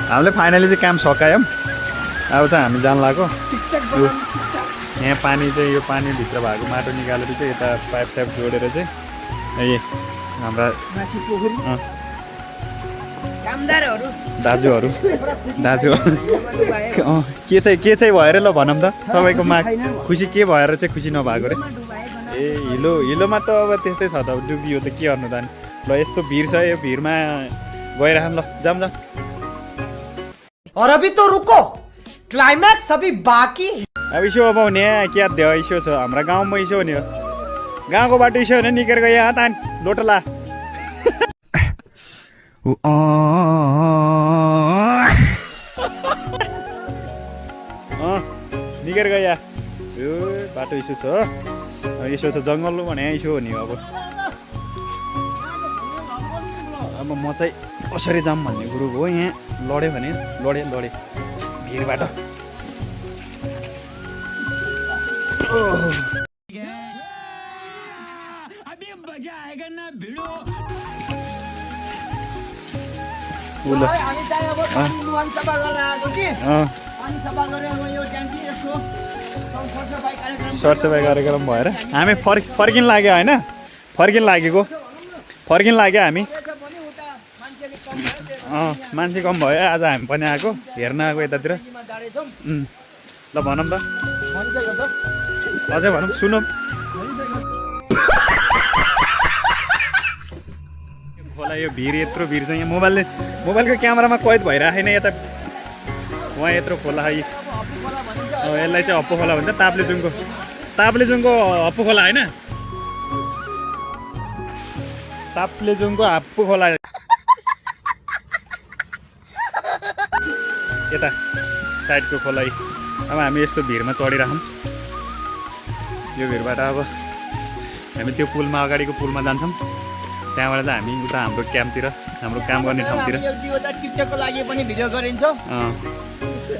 हामीले फाइनली चाहिँ काम सकायौँ। अब चाहिँ हामी जान लाग्यो। यहाँ पानी चाहिँ यो पानीभित्र भएको माटो निकालेर चाहिँ यता पाइप साइप जोडेर चाहिँ ए हाम्रा दाजुहरू के चाहिँ भएर ल भनौँ त तपाईँकोमा खुसी के भएर चाहिँ खुसी नभएको रे? ए हिलोमा त अब त्यस्तै छ त, डुबियो त के गर्नु त। ल यस्तो भिड छ, यो भिडमा गइराखौँ ल, जाऊँ। और अभी तो रुको, क्लाइमैक्स अभी बाकी। अब इसो अब हुने क्या देव इसो छ हाम्रो गाउँमा इसो हुने हो, गाउँको बाटो इसो हुने निकेर गयो यहाँ तान लोटला निकेर गयो यो बाटो इसो छ, इसो छ जङ्गल भने इसो हुने हो। अब म चाहिँ कसरी जाऊँ भन्ने कुरो हो। यहाँ लड्यो भने लडे भिडबाट सरसफाइ कार्यक्रम भएर हामी फर्किन लाग्यो होइन, फर्किन लागेको हामी। मान्छे कम भयो आज, हामी पनि आएको हेर्न आएको यतातिर। ल भनौँ त, अझै भनौँ सुनौँ। खोला यो भिड यत्रो भिड छ यहाँ, मोबाइलको क्यामेरामा कैद भइराखेन यता। वहाँ यत्रो खोला यसलाई चाहिँ हप्पु खोला भन्छ, ताप्लेजुङको हप्पु खोला होइन, ताप्लेजुङको हप्पु खोला यता साइडको खोला। अब हामी यस्तो भिडमा चढिराखौँ। यो भिडबाट अब हामी त्यो पुलमा, अगाडिको पुलमा जान्छौँ। त्यहाँबाट चाहिँ हामी उता हाम्रो क्याम्पतिर, हाम्रो काम गर्ने ठाउँतिर।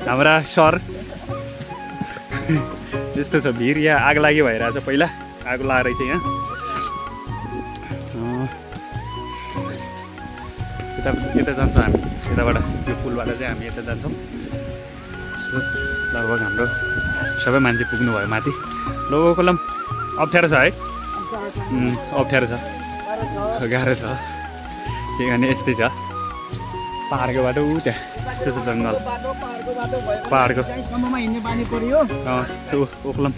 हाम्रा सर त्यस्तो छ भिड। यहाँ आग लागि भइरहेछ, पहिला आगो लागेर रहेछ यहाँ। यता जान्छौँ हामी, यताबाट यो पुलबाट चाहिँ हामी यता जान्छौँ। लगभग हाम्रो सबै मान्छे पुग्नु भयो माथि। लोकोलम अप्ठ्यारो छ है, अप्ठ्यारो छ, गाह्रो छ। के गर्ने यस्तै छ। पाहाडको बाटो ऊ त्यहाँ यस्तो छ जङ्गल, पाहाडको ओखलम।